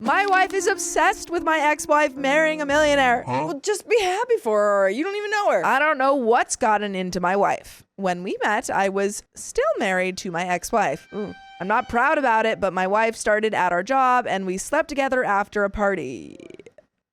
My wife is obsessed with my ex-wife marrying a millionaire. Well, just be happy for her. You don't even know her. I don't know what's gotten into my wife. When we met, I was still married to my ex-wife. I'm not proud about it, but my wife started at our job and we slept together after a party.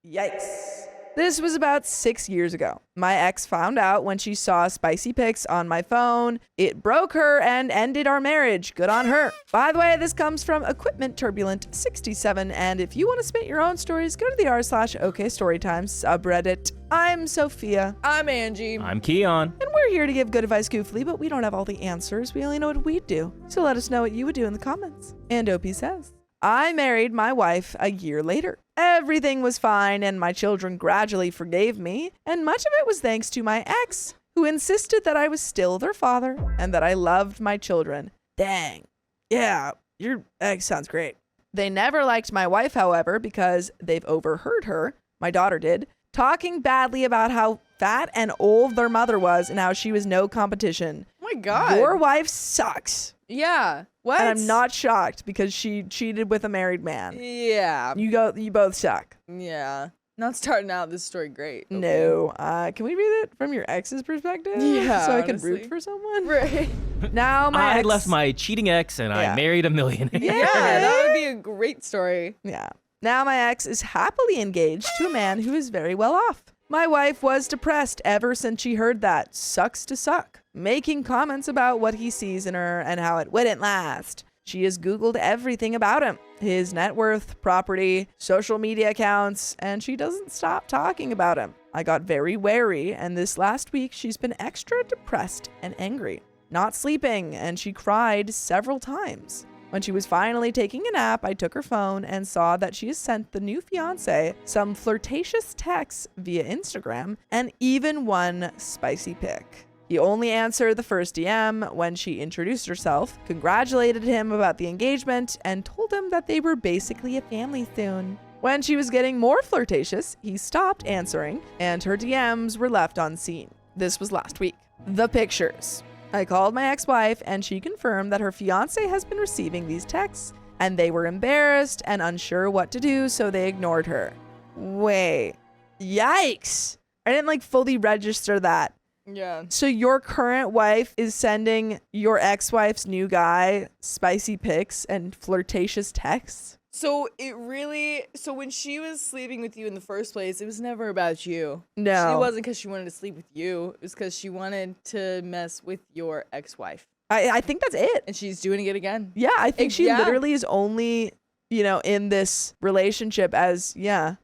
Yikes. This was about 6 years ago. My ex found out when she saw spicy pics on my phone. It broke her and ended our marriage. Good on her. By the way, this comes from Equipment Turbulent 67. And if you want to submit your own stories, go to the r/OKStorytime subreddit. I'm Sophia. I'm Angie. I'm Keon. And we're here to give good advice goofily, but we don't have all the answers. We only know what we'd do. So let us know what you would do in the comments. And OP says, I married my wife a year later. Everything was fine and my children gradually forgave me, and much of it was thanks to my ex, who insisted that I was still their father and that I loved my children. Dang. Yeah, your ex sounds great. They never liked my wife, however, because they've overheard her, my daughter did, talking badly about how fat and old their mother was and how she was no competition. Oh my God. Your wife sucks. Yeah. What? And I'm not shocked because she cheated with a married man. Yeah. You both suck. Yeah. Not starting out this story great. Okay. No. Can we read it from your ex's perspective? Yeah, So I can honestly. root for someone? Right. Now my I ex... left my cheating ex and Yeah. I married a millionaire. Yeah. Yeah, that would be a great story. Yeah. Now my ex is happily engaged to a man who is very well off. My wife was depressed ever since she heard that. Sucks to suck. Making comments about what he sees in her and how it wouldn't last. She has Googled everything about him. His net worth, property, social media accounts, and she doesn't stop talking about him. I got very wary, and this last week she's been extra depressed and angry. Not sleeping, and she cried several times. When she was finally taking a nap, I took her phone and saw that she has sent the new fiance some flirtatious texts via Instagram and even one spicy pic. He only answered the first DM when she introduced herself, congratulated him about the engagement, and told him that they were basically a family soon. When she was getting more flirtatious, he stopped answering and her DMs were left unseen. This was last week. The pictures. I called my ex-wife and she confirmed that her fiance has been receiving these texts and they were embarrassed and unsure what to do, so they ignored her. Wait. Yikes. I didn't fully register that. Yeah. So your current wife is sending your ex-wife's new guy spicy pics and flirtatious texts? So when she was sleeping with you in the first place, it was never about you. No. It wasn't because she wanted to sleep with you. It was because she wanted to mess with your ex-wife. I think that's it. And she's doing it again. Yeah, I think she Yeah. literally is only, in this relationship as, To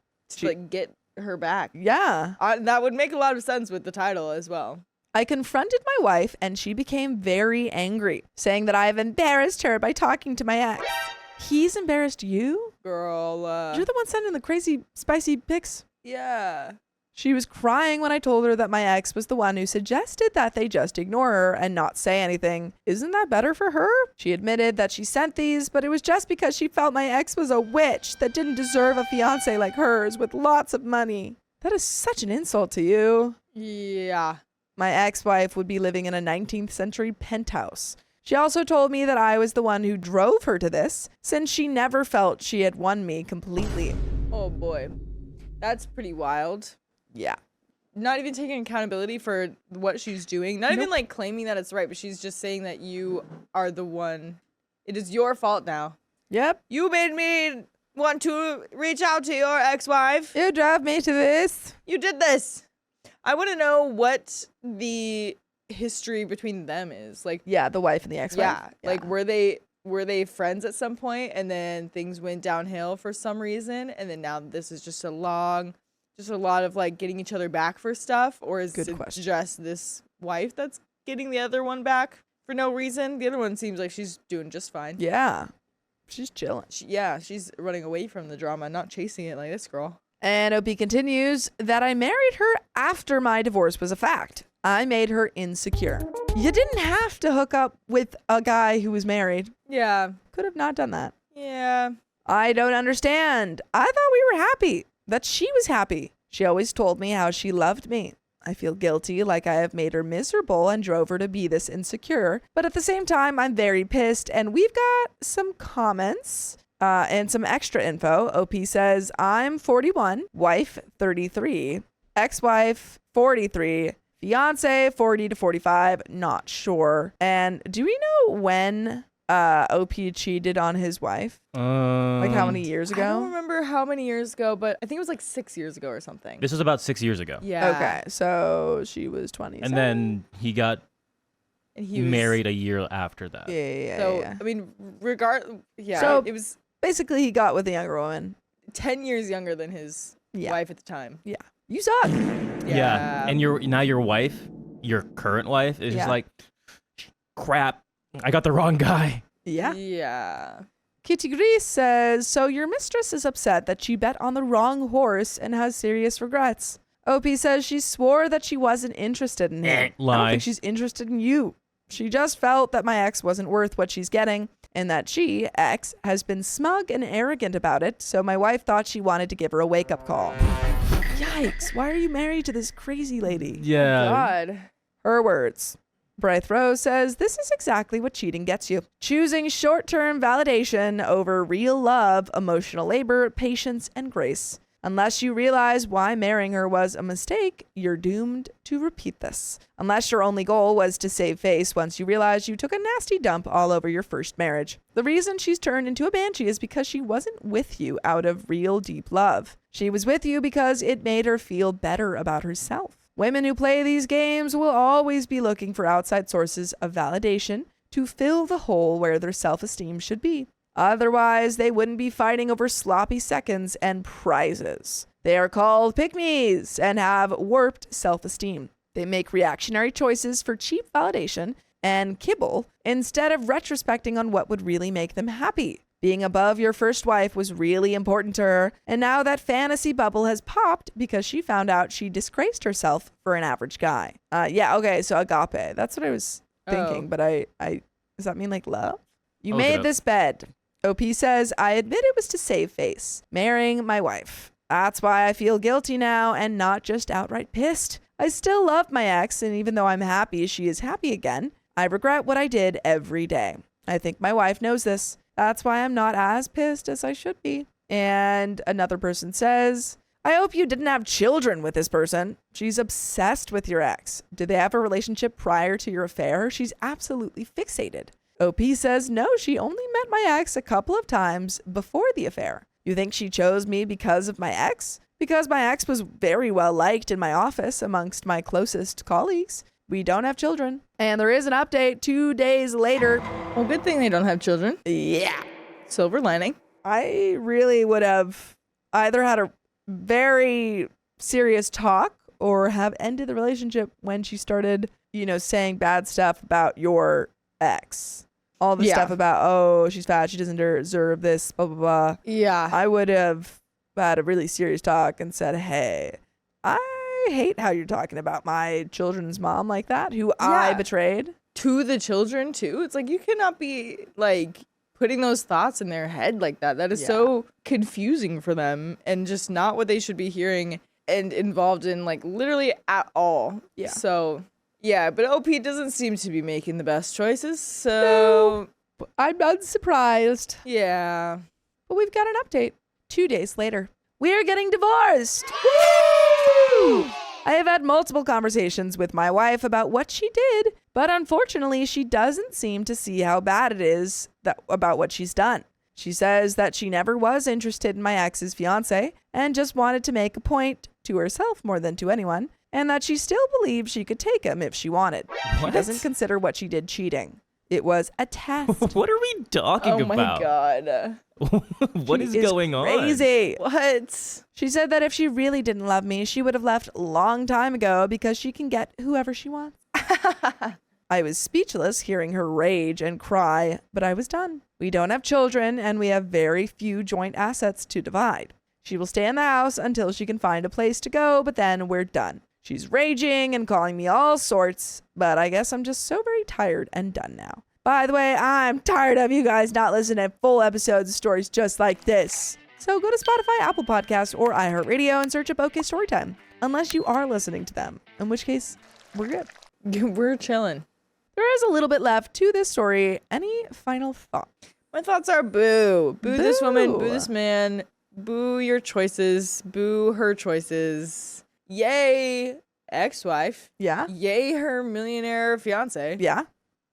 get her back. yeah. That would make a lot of sense with the title as well. I confronted my wife and she became very angry, saying that I have embarrassed her by talking to my ex. He's embarrassed you? Girl. You're the one sending the crazy spicy pics. Yeah. She was crying when I told her that my ex was the one who suggested that they just ignore her and not say anything. Isn't that better for her? She admitted that she sent these, but it was just because she felt my ex was a witch that didn't deserve a fiance like hers with lots of money. That is such an insult to you. Yeah. My ex-wife would be living in a 19th century penthouse. She also told me that I was the one who drove her to this, since she never felt she had won me completely. Oh boy. That's pretty wild. Yeah. Not even taking accountability for what she's doing. Not even claiming that it's right, but she's just saying that you are the one. It is your fault now. Yep. You made me want to reach out to your ex-wife. You drove me to this. You did this. I want to know what the history between them is. Yeah, the wife and the ex-wife. Yeah. Were they friends at some point and then things went downhill for some reason and then now this is just a lot of getting each other back for stuff, or is Good it question. just this wife that's getting the other one back for no reason? The other one seems like she's doing just fine. Yeah. She's chilling. She's running away from the drama, not chasing it like this girl. And OP continues that I married her after my divorce was a fact. I made her insecure. You didn't have to hook up with a guy who was married. Yeah. Could have not done that. Yeah. I don't understand. I thought we were happy. That she was happy. She always told me how she loved me. I feel guilty, like I have made her miserable and drove her to be this insecure. But at the same time, I'm very pissed, and we've got some comments And some extra info. OP says, I'm 41, wife 33, ex-wife 43, fiance 40 to 45, not sure. And do we know when OP cheated on his wife? Like how many years ago? I don't remember how many years ago, but I think it was like 6 years ago or something. This was about 6 years ago. Yeah. Okay, so she was 20. And then he got And he was married a year after that. Yeah. So I mean, So- it was Basically, he got with a younger woman. 10 years younger than his Yeah. wife at the time. You suck. Yeah. And your wife, your current wife, is Yeah. just like, crap, I got the wrong guy. Yeah. Yeah. Kitty Grease says, so your mistress is upset that she bet on the wrong horse and has serious regrets. OP says she swore that she wasn't interested in him. I don't Lie. think she's interested in you. She just felt that my ex wasn't worth what she's getting and that she, ex, has been smug and arrogant about it, so my wife thought she wanted to give her a wake-up call. Yikes, why are you married to this crazy lady? Yeah. God. Her words. Brythe Rose says, this is exactly what cheating gets you. Choosing short-term validation over real love, emotional labor, patience, and grace. Unless you realize why marrying her was a mistake, you're doomed to repeat this. Unless your only goal was to save face once you realize you took a nasty dump all over your first marriage. The reason she's turned into a banshee is because she wasn't with you out of real deep love. She was with you because it made her feel better about herself. Women who play these games will always be looking for outside sources of validation to fill the hole where their self-esteem should be. Otherwise, they wouldn't be fighting over sloppy seconds and prizes. They are called pick-me's and have warped self-esteem. They make reactionary choices for cheap validation and kibble instead of retrospecting on what would really make them happy. Being above your first wife was really important to her, and now that fantasy bubble has popped because she found out she disgraced herself for an average guy. Okay, so agape. That's what I was thinking, but I does that mean like love? You I'll look it made up. this bed. OP says, I admit it was to save face. Marrying my wife. That's why I feel guilty now and not just outright pissed. I still love my ex, and even though I'm happy she is happy again, I regret what I did every day. I think my wife knows this. That's why I'm not as pissed as I should be. And another person says, I hope you didn't have children with this person. She's obsessed with your ex. Did they have a relationship prior to your affair? She's absolutely fixated. OP says, no, she only met my ex a couple of times before the affair. You think she chose me because of my ex? Because my ex was very well liked in my office amongst my closest colleagues. We don't have children. And there is an update 2 days later. Well, good thing they don't have children. Yeah. Silver lining. I really would have either had a very serious talk or have ended the relationship when she started, saying bad stuff about your ex. All the stuff about, oh, she's fat, she doesn't deserve this, blah, blah, blah. Yeah. I would have had a really serious talk and said, hey, I hate how you're talking about my children's mom like that, who I betrayed. To the children, too. It's like, you cannot be, like, putting those thoughts in their head like that. That is so confusing for them and just not what they should be hearing and involved in, like, literally at all. Yeah. So, yeah, but OP doesn't seem to be making the best choices, so... No, I'm unsurprised. Yeah. But we've got an update 2 days later. We are getting divorced. Woo! I have had multiple conversations with my wife about what she did, but unfortunately, she doesn't seem to see how bad it is about what she's done. She says that she never was interested in my ex's fiance and just wanted to make a point to herself more than to anyone, and that she still believes she could take him if she wanted. She doesn't consider what she did cheating. It was a test. What are we talking Oh my about? God. What is She going on? Crazy. What? She said that if she really didn't love me, she would have left a long time ago because she can get whoever she wants. I was speechless hearing her rage and cry, but I was done. We don't have children and we have very few joint assets to divide. She will stay in the house until she can find a place to go, but then we're done. She's raging and calling me all sorts, but I guess I'm just so very tired and done now. By the way, I'm tired of you guys not listening to full episodes of stories just like this. So go to Spotify, Apple Podcasts, or iHeartRadio and search up OK Storytime. Unless you are listening to them, in which case, we're good. We're chilling. There is a little bit left to this story. Any final thoughts? My thoughts are boo. Boo this woman, Boo. boo this man, boo your choices, boo her choices. Yay, ex-wife. Yeah. Yay, her millionaire fiance. Yeah.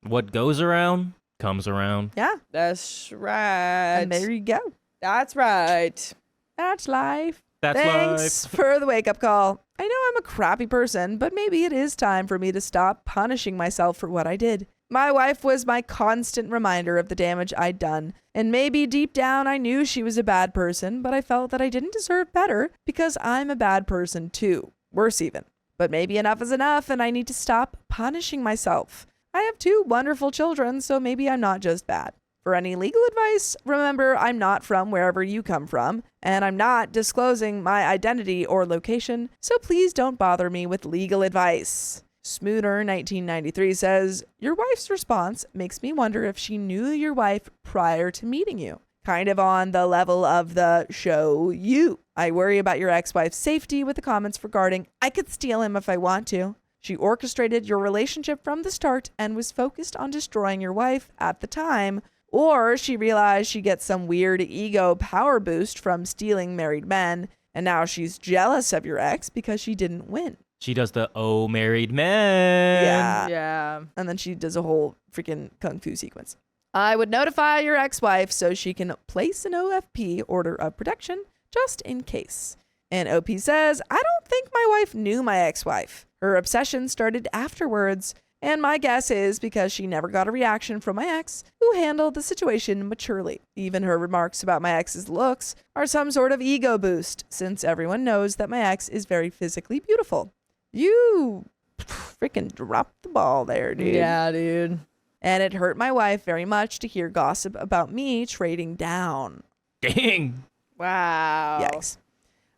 What goes around comes around. Yeah. That's right. And there you go. That's right. That's life. That's Thanks life. for the wake-up call. I know I'm a crappy person, but maybe it is time for me to stop punishing myself for what I did. My wife was my constant reminder of the damage I'd done, and maybe deep down I knew she was a bad person, but I felt that I didn't deserve better because I'm a bad person too. Worse even. But maybe enough is enough, and I need to stop punishing myself. I have 2 wonderful children, so maybe I'm not just bad. For any legal advice, remember I'm not from wherever you come from, and I'm not disclosing my identity or location, so please don't bother me with legal advice. Smooner 1993 says, your wife's response makes me wonder if she knew your wife prior to meeting you. Kind of on the level of the show you. I worry about your ex-wife's safety with the comments regarding, I could steal him if I want to. She orchestrated your relationship from the start and was focused on destroying your wife at the time. Or she realized she gets some weird ego power boost from stealing married men, and now she's jealous of your ex because she didn't win. She does the oh married man. Yeah. Yeah. And then she does a whole freaking kung fu sequence. I would notify your ex-wife so she can place an OFP, order of protection, just in case. And OP says, I don't think my wife knew my ex-wife. Her obsession started afterwards. And my guess is because she never got a reaction from my ex, who handled the situation maturely. Even her remarks about my ex's looks are some sort of ego boost, since everyone knows that my ex is very physically beautiful. You freaking dropped the ball there, dude. Yeah, dude. And it hurt my wife very much to hear gossip about me trading down. Dang. Wow. Yikes. I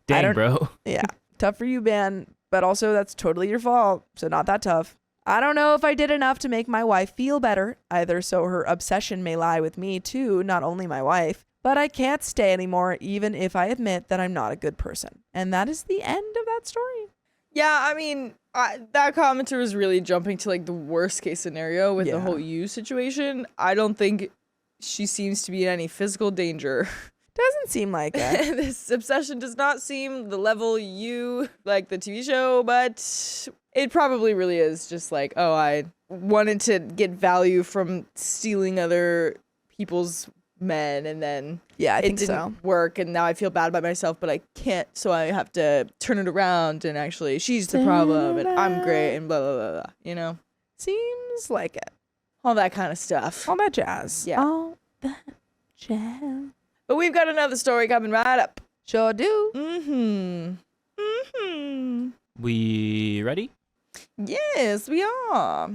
Dang, don't- bro. Yeah. Tough for you, man. But also, that's totally your fault. So not that tough. I don't know if I did enough to make my wife feel better, either so her obsession may lie with me too, not only my wife, but I can't stay anymore even if I admit that I'm not a good person. And that is the end of that story. Yeah, I mean, that commenter was really jumping to like the worst case scenario with the Yeah. whole you situation. I don't think she seems to be in any physical danger. Doesn't seem like it. This obsession does not seem the level you like the TV show, but it probably really is just like, oh, I wanted to get value from stealing other people's men, and then Yeah, I it think didn't so. work, and now I feel bad about myself, but I can't, so I have to turn it around, and actually she's the problem, and I'm great, and blah, blah, blah, blah, you know? Seems like it. All that kind of stuff. All that jazz. Yeah. All that jazz. But we've got another story coming right up. Sure do. We ready? Yes, we are.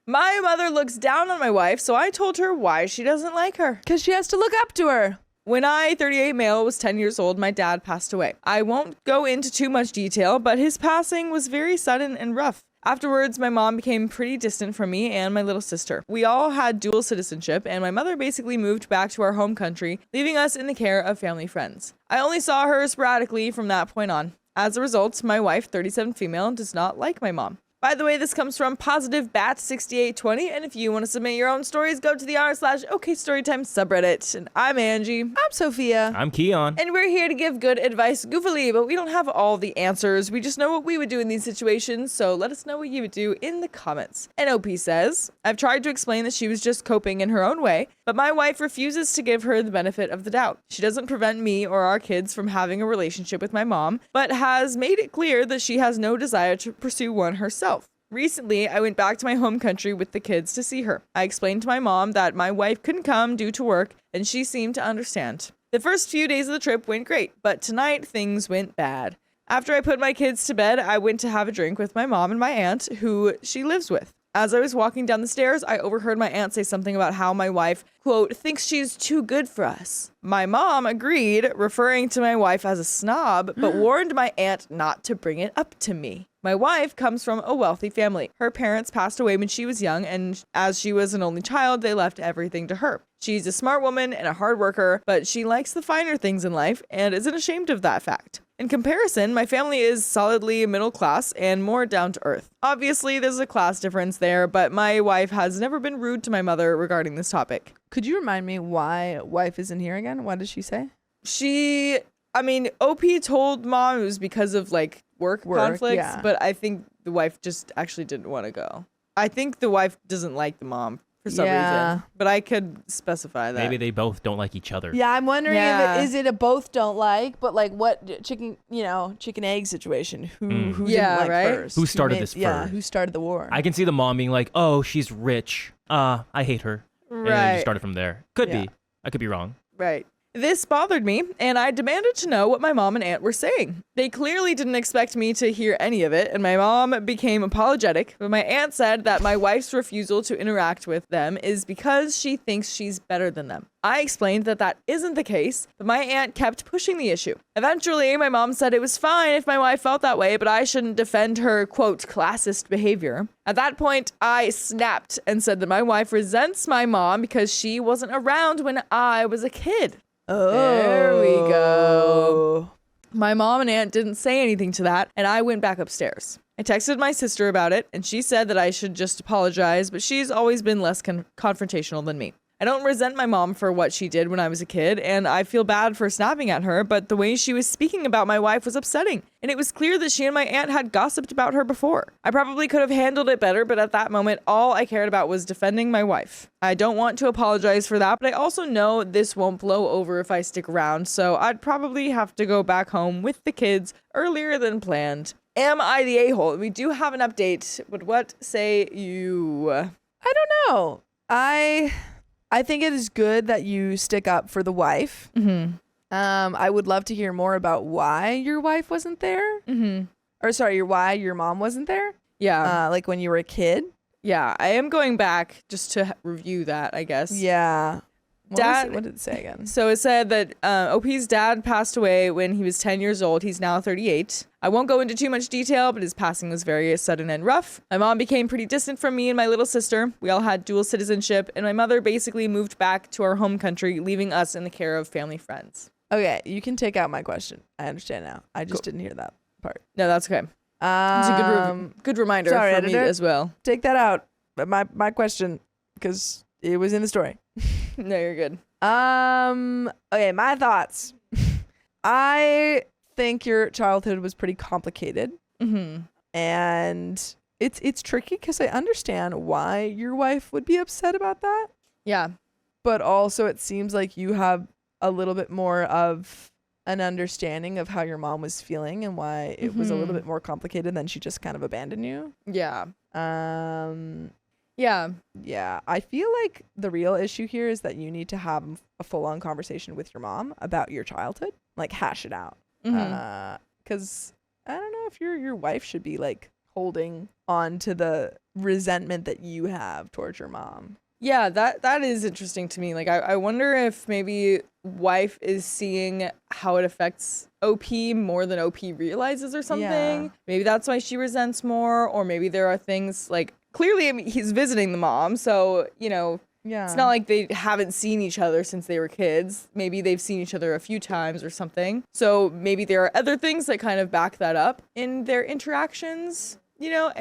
My mother looks down on my wife, so I told her why she doesn't like her. Because she has to look up to her. When I, 38 male, was 10 years old, my dad passed away. I won't go into too much detail, but his passing was very sudden and rough. Afterwards, my mom became pretty distant from me and my little sister. We all had dual citizenship, and my mother basically moved back to our home country, leaving us in the care of family friends. I only saw her sporadically from that point on. As a result, my wife, 37 female, does not like my mom. By the way, this comes from Positive Bat 6820, and if you want to submit your own stories, go to the r/OKStorytime subreddit. And I'm Angie. I'm Sophia. I'm Keon. And we're here to give good advice goofily, but we don't have all the answers. We just know what we would do in these situations, so let us know what you would do in the comments. NOP says, I've tried to explain that she was just coping in her own way, but my wife refuses to give her the benefit of the doubt. She doesn't prevent me or our kids from having a relationship with my mom, but has made it clear that she has no desire to pursue one herself. Recently, I went back to my home country with the kids to see her. I explained to my mom that my wife couldn't come due to work, and she seemed to understand. The first few days of the trip went great, but tonight things went bad. After I put my kids to bed, I went to have a drink with my mom and my aunt, who she lives with. As I was walking down the stairs, I overheard my aunt say something about how my wife, quote, thinks she's too good for us. My mom agreed, referring to my wife as a snob, but warned my aunt not to bring it up to me. My wife comes from a wealthy family. Her parents passed away when she was young, and as she was an only child, they left everything to her. She's a smart woman and a hard worker, but she likes the finer things in life and isn't ashamed of that fact. In comparison, my family is solidly middle class and more down to earth. Obviously, there's a class difference there, but my wife has never been rude to my mother regarding this topic. Could you remind me why wife isn't here again? What did she say? OP told mom it was because of like work conflicts, yeah. but I think the wife just actually didn't want to go. I think the wife doesn't like the mom for some reason, but I could specify that. Maybe they both don't like each other. Yeah, I'm wondering is it a both don't like, but like what chicken egg situation? Who didn't like first? Who started this first? Yeah, who started the war? I can see the mom being like, "Oh, she's rich. I hate her." And then you started from there. Could be. I could be wrong. Right. This bothered me, and I demanded to know what my mom and aunt were saying. They clearly didn't expect me to hear any of it, and my mom became apologetic, but my aunt said that my wife's refusal to interact with them is because she thinks she's better than them. I explained that that isn't the case, but my aunt kept pushing the issue. Eventually, my mom said it was fine if my wife felt that way, but I shouldn't defend her, quote, classist behavior. At that point, I snapped and said that my wife resents my mom because she wasn't around when I was a kid. Oh. There we go. My mom and aunt didn't say anything to that, and I went back upstairs. I texted my sister about it, and she said that I should just apologize, but she's always been less confrontational than me. I don't resent my mom for what she did when I was a kid, and I feel bad for snapping at her, but the way she was speaking about my wife was upsetting, and it was clear that she and my aunt had gossiped about her before. I probably could have handled it better, but at that moment, all I cared about was defending my wife. I don't want to apologize for that, but I also know this won't blow over if I stick around, so I'd probably have to go back home with the kids earlier than planned. Am I the a-hole? We do have an update, but what say you? I don't know. I think it is good that you stick up for the wife. Mm-hmm. I would love to hear more about why your wife wasn't there. Mm-hmm. Or sorry, why your mom wasn't there. Yeah. Like when you were a kid. Yeah, I am going back just to review that, I guess. Yeah. What did it say again? So it said that OP's dad passed away when he was 10 years old. He's now 38. I won't go into too much detail, but his passing was very sudden and rough. My mom became pretty distant from me and my little sister. We all had dual citizenship, and my mother basically moved back to our home country, leaving us in the care of family friends. Okay, you can take out my question. I understand now. I just didn't hear that part. No, that's okay. It's a good reminder sorry, for editor, me as well. Take that out. My question, because it was in the story. No, you're good. Okay, my thoughts. I think your childhood was pretty complicated. Mm-hmm. And it's tricky because I understand why your wife would be upset about that. Yeah. But also it seems like you have a little bit more of an understanding of how your mom was feeling and why it was a little bit more complicated than she just kind of abandoned you. Yeah. Yeah, I feel like the real issue here is that you need to have a full-on conversation with your mom about your childhood, like hash it out. Because I don't know if your wife should be like holding on to the resentment that you have towards your mom. Yeah, that is interesting to me. Like, I wonder if maybe wife is seeing how it affects OP more than OP realizes or something. Yeah. Maybe that's why she resents more, or maybe there are things like, clearly, I mean, he's visiting the mom, so, you know, it's not like they haven't seen each other since they were kids. Maybe they've seen each other a few times or something. So maybe there are other things that kind of back that up in their interactions, you know,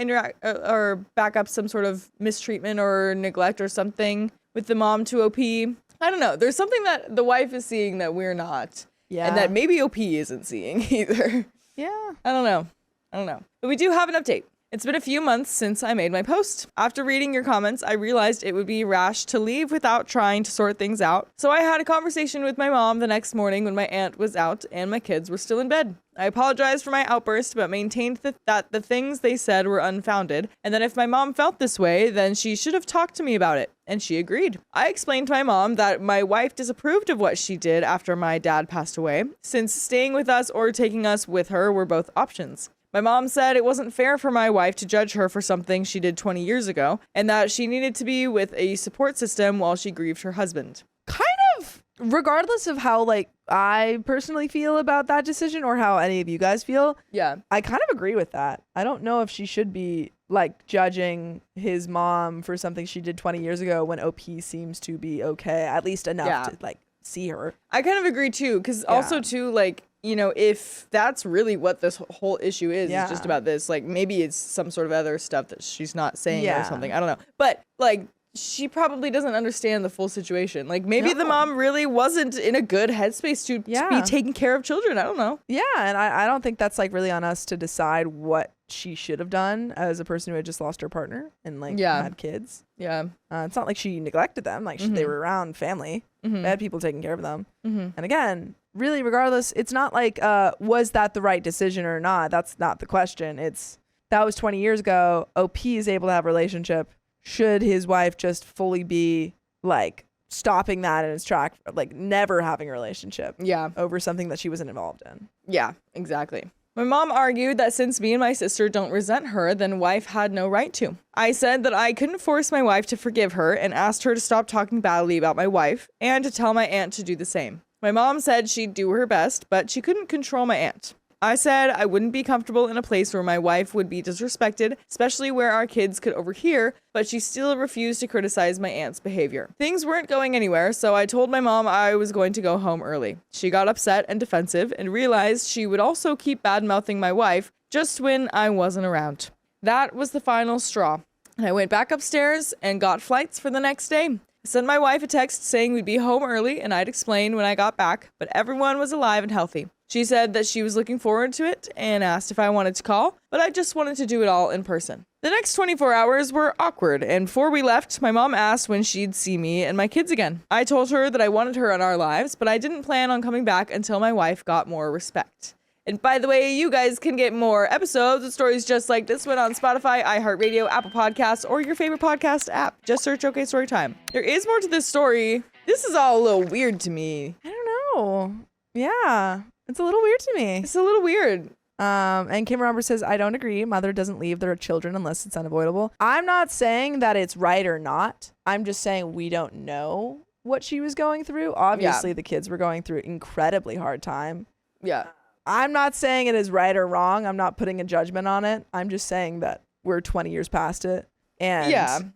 or back up some sort of mistreatment or neglect or something with the mom to OP. I don't know. There's something that the wife is seeing that we're not. Yeah. And that maybe OP isn't seeing either. Yeah. I don't know. But we do have an update. It's been a few months since I made my post. After reading your comments, I realized it would be rash to leave without trying to sort things out. So I had a conversation with my mom the next morning when my aunt was out and my kids were still in bed. I apologized for my outburst, but maintained that the things they said were unfounded, and that if my mom felt this way, then she should have talked to me about it. And she agreed. I explained to my mom that my wife disapproved of what she did after my dad passed away, since staying with us or taking us with her were both options. My mom said it wasn't fair for my wife to judge her for something she did 20 years ago, and that she needed to be with a support system while she grieved her husband. Kind of, regardless of how, like, I personally feel about that decision or how any of you guys feel. Yeah. I kind of agree with that. I don't know if she should be, like, judging his mom for something she did 20 years ago when OP seems to be okay, at least enough to, like, see her. I kind of agree too, because also too, like, you know, if that's really what this whole issue is just about this, like maybe it's some sort of other stuff that she's not saying or something. I don't know. But like, she probably doesn't understand the full situation. Like maybe the mom really wasn't in a good headspace to be taking care of children. I don't know. Yeah. And I don't think that's like really on us to decide what she should have done as a person who had just lost her partner and like had kids. Yeah. It's not like she neglected them. Like they were around family. They had people taking care of them. And again, really, regardless, it's not like, was that the right decision or not? That's not the question. It's that was 20 years ago. OP is able to have a relationship. Should his wife just fully be like stopping that in its track, like never having a relationship over something that she wasn't involved in? Yeah, exactly. My mom argued that since me and my sister don't resent her, then wife had no right to. I said that I couldn't force my wife to forgive her and asked her to stop talking badly about my wife and to tell my aunt to do the same. My mom said she'd do her best, but she couldn't control my aunt. I said I wouldn't be comfortable in a place where my wife would be disrespected, especially where our kids could overhear, but she still refused to criticize my aunt's behavior. Things weren't going anywhere, so I told my mom I was going to go home early. She got upset and defensive and realized she would also keep bad-mouthing my wife just when I wasn't around. That was the final straw. And I went back upstairs and got flights for the next day. I sent my wife a text saying we'd be home early and I'd explain when I got back, but everyone was alive and healthy. She said that she was looking forward to it and asked if I wanted to call, but I just wanted to do it all in person. The next 24 hours were awkward, and before we left, my mom asked when she'd see me and my kids again. I told her that I wanted her in our lives, but I didn't plan on coming back until my wife got more respect. And by the way, you guys can get more episodes of stories just like this one on Spotify, iHeartRadio, Apple Podcasts, or your favorite podcast app. Just search OK Storytime. There is more to this story. This is all a little weird to me. I don't know. Yeah. It's a little weird to me. It's a little weird. And Kim Roberts says, I don't agree. Mother doesn't leave their children unless it's unavoidable. I'm not saying that it's right or not. I'm just saying we don't know what she was going through. Obviously, the kids were going through an incredibly hard time. Yeah. I'm not saying it is right or wrong. I'm not putting a judgment on it. I'm just saying that we're 20 years past it. And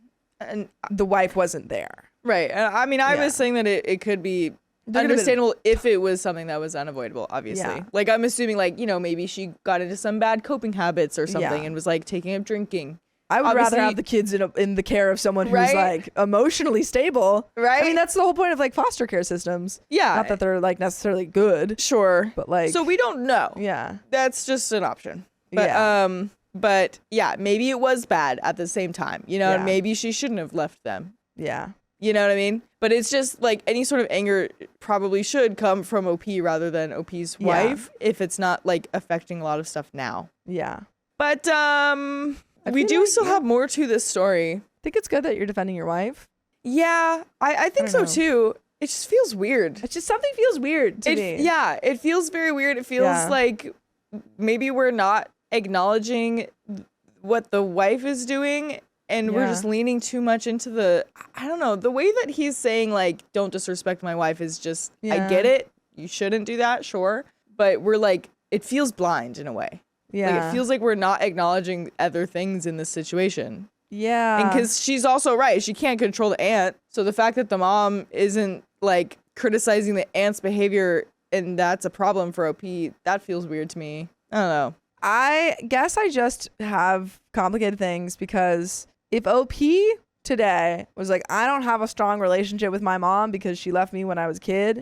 the wife wasn't there. Right. I mean, I was saying that it could be understandable if it was something that was unavoidable, obviously. Yeah. Like, I'm assuming, like, you know, maybe she got into some bad coping habits or something and was, like, taking up drinking. I would rather have the kids in the care of someone who's, like, emotionally stable. Right? I mean, that's the whole point of, like, foster care systems. Yeah. Not that they're, like, necessarily good. Sure. But, like... So we don't know. Yeah. That's just an option. But, but, yeah, maybe it was bad at the same time. You know, and maybe she shouldn't have left them. Yeah. You know what I mean? But it's just like any sort of anger probably should come from OP rather than OP's wife if it's not like affecting a lot of stuff now. Yeah. But we do still have more to this story. I think it's good that you're defending your wife. Yeah, I think so too. It just feels weird. It's just something feels weird to me. Yeah, it feels very weird. It feels like maybe we're not acknowledging what the wife is doing. And we're just leaning too much into I don't know, the way that he's saying, like, don't disrespect my wife is just, I get it. You shouldn't do that, sure. But we're like, it feels blind in a way. Yeah. Like, it feels like we're not acknowledging other things in this situation. Yeah. And because she's also right. She can't control the aunt. So the fact that the mom isn't, like, criticizing the aunt's behavior and that's a problem for OP, that feels weird to me. I don't know. I guess I just have complicated things because... If OP today was like, I don't have a strong relationship with my mom because she left me when I was a kid,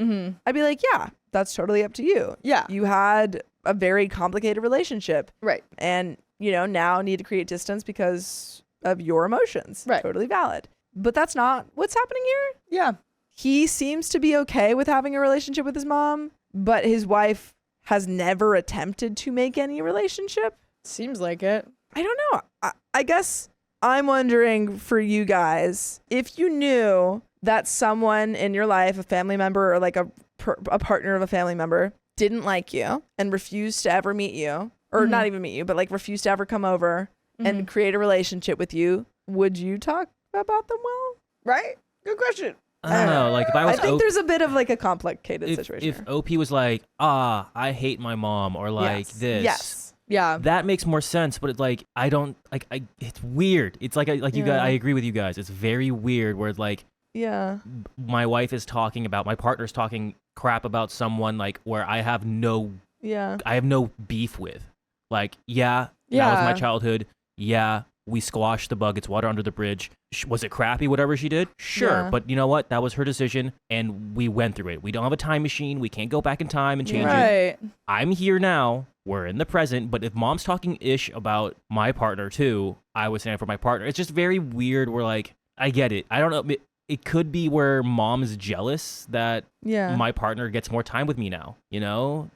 I'd be like, yeah, that's totally up to you. Yeah. You had a very complicated relationship. Right. And, you know, now need to create distance because of your emotions. Right. Totally valid. But that's not what's happening here. Yeah. He seems to be okay with having a relationship with his mom, but his wife has never attempted to make any relationship. Seems like it. I don't know. I guess... I'm wondering for you guys, if you knew that someone in your life, a family member or like a partner of a family member, didn't like you and refused to ever meet you, or not even meet you, but like refused to ever come over and create a relationship with you, would you talk about them well? Right? Good question. I don't know. Like if I was, I think there's a bit of like a complicated situation. If OP was like, I hate my mom, or like this. Yes. Yeah, that makes more sense. But it's like I don't like. It's weird. It's like you guys. I agree with you guys. It's very weird. Where it's like, my wife is talking about my partner's talking crap about someone like where I have no Yeah. I have no beef with. Like, that was my childhood. Yeah, we squashed the bug. It's water under the bridge. Was it crappy, whatever she did? Sure. Yeah. But you know what? That was her decision, and we went through it. We don't have a time machine. We can't go back in time and change it. Right. I'm here now. We're in the present. But if mom's talking ish about my partner too, I would stand for my partner. It's just very weird. We're like, I get it. I don't know. It could be where mom is jealous that my partner gets more time with me now. You know?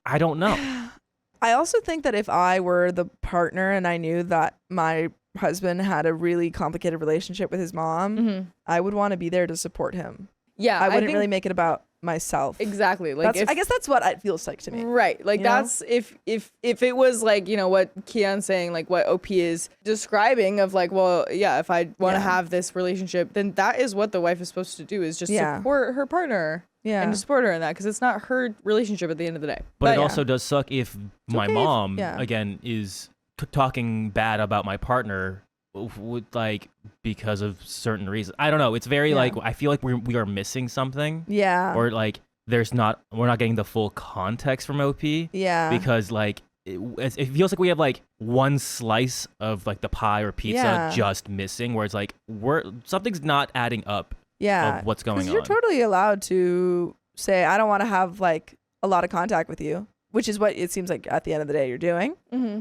I don't know. I also think that if I were the partner and I knew that my husband had a really complicated relationship with his mom, I would want to be there to support him. Yeah. I wouldn't really make it about myself. Exactly. Like I guess that's what it feels like to me. Right. Like that's if it was like, you know, what Kian's saying, like what OP is describing of like, well, yeah, if I want to have this relationship, then that is what the wife is supposed to do, is just support her partner. Yeah. And to support her in that, because it's not her relationship at the end of the day. But it also does suck if my mom, again, is talking bad about my partner with, like, because of certain reasons. I don't know. It's very like, I feel like we are missing something. Yeah. Or like we're not getting the full context from OP. Yeah. Because like it feels like we have like one slice of like the pie or pizza just missing, where it's like something's not adding up. Yeah, of what's going on. You're totally allowed to say, I don't want to have like a lot of contact with you, which is what it seems like at the end of the day you're doing.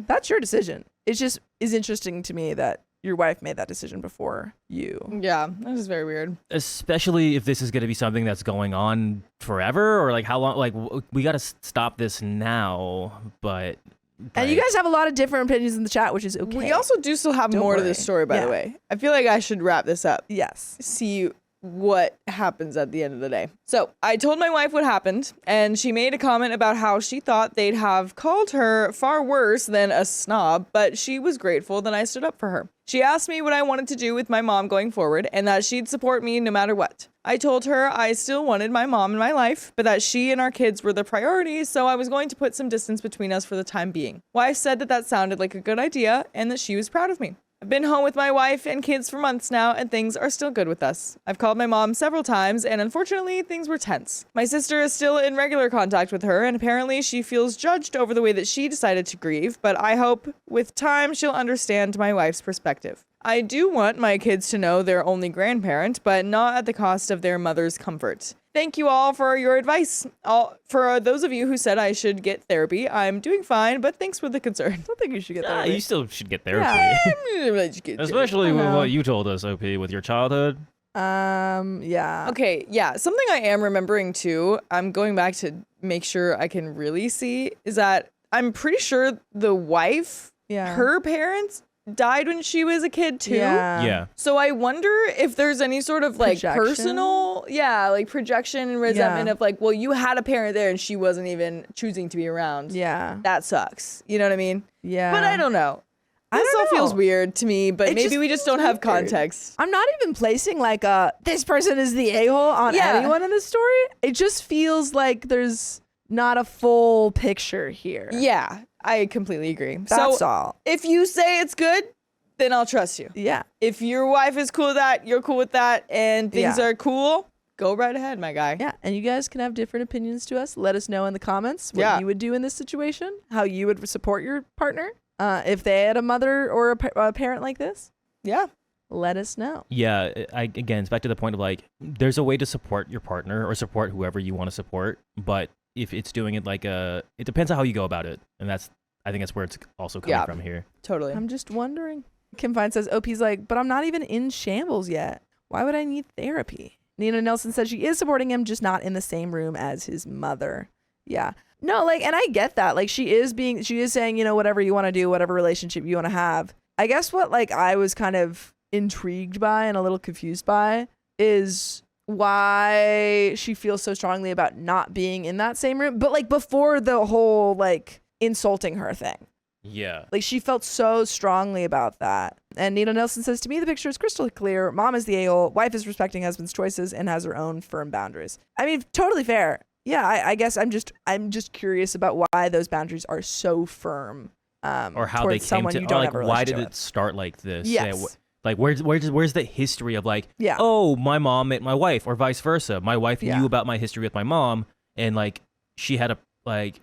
That's your decision. It just is interesting to me that your wife made that decision before you. Yeah, that is very weird. Especially if this is going to be something that's going on forever, or like how long, like we got to stop this now, but... And you guys have a lot of different opinions in the chat, which is okay. We also do still have more to this story, by the way. I feel like I should wrap this up. Yes. See what happens at the end of the day. So I told my wife what happened, and she made a comment about how she thought they'd have called her far worse than a snob, but she was grateful that I stood up for her. She asked me what I wanted to do with my mom going forward, and that she'd support me no matter what. I told her I still wanted my mom in my life, but that she and our kids were the priorities, so I was going to put some distance between us for the time being. Wife said that sounded like a good idea, and that she was proud of me. I've been home with my wife and kids for months now, and things are still good with us. I've called my mom several times, and unfortunately, things were tense. My sister is still in regular contact with her, and apparently she feels judged over the way that she decided to grieve, but I hope with time she'll understand my wife's perspective. I do want my kids to know they're only grandparent, but not at the cost of their mother's comfort. Thank you all for your advice. For those of you who said I should get therapy, I'm doing fine, but thanks for the concern. I don't think you should get therapy. You still should get therapy. Yeah. Especially with what you told us, OP, with your childhood. Yeah. Okay, yeah. Something I am remembering too, I'm going back to make sure I can really see, is that I'm pretty sure the wife, her parents died when she was a kid too. Yeah. So I wonder if there's any sort of like personal, like projection and resentment of like, well, you had a parent there and she wasn't even choosing to be around. Yeah. That sucks. You know what I mean? Yeah. But I don't know. This all feels weird to me, but maybe we just don't have context. I'm not even placing like this person is the a-hole on anyone in this story. It just feels like there's not a full picture here. Yeah. I completely agree. That's all. If you say it's good, then I'll trust you. Yeah. If your wife is cool with that, you're cool with that, and things are cool, go right ahead, my guy. Yeah. And you guys can have different opinions to us. Let us know in the comments what you would do in this situation, how you would support your partner. If they had a mother or a parent like this. Yeah. Let us know. Yeah. Again, it's back to the point of like, there's a way to support your partner or support whoever you want to support, but if it's doing it like it depends on how you go about it. And I think that's where it's also coming from here. Totally. I'm just wondering. Kim Fine says, OP's like, but I'm not even in shambles yet. Why would I need therapy? Nina Nelson says she is supporting him, just not in the same room as his mother. Yeah. No, like, and I get that. Like, she is saying, you know, whatever you want to do, whatever relationship you want to have. I guess what like I was kind of intrigued by and a little confused by is why she feels so strongly about not being in that same room, but like before the whole like insulting her thing. Yeah. Like she felt so strongly about that. And Nina Nelson says, to me, the picture is crystal clear. Mom is the a-hole. Wife is respecting husband's choices and has her own firm boundaries. I mean, totally fair. Yeah. I guess I'm just curious about why those boundaries are so firm. Or how they came to, or like, why did it start like this? Yes. Yeah, like where's the history of like, oh, my mom met my wife, or vice versa. My wife knew about my history with my mom, and like she had a like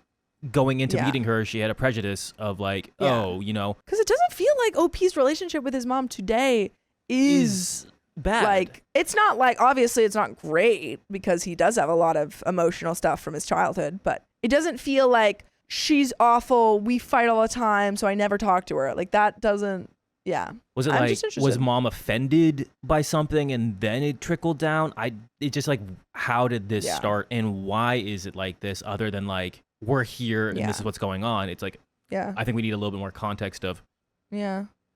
going into meeting her, she had a prejudice of like, oh, you know. Because it doesn't feel like OP's relationship with his mom today is bad. Like, it's not like, obviously it's not great because he does have a lot of emotional stuff from his childhood, but it doesn't feel like she's awful, we fight all the time, so I never talk to her. Like, that doesn't, Was it was mom offended by something and then it trickled down? It just like, how did this start and why is it like this other than like, we're here and this is what's going on? It's like, I think we need a little bit more context of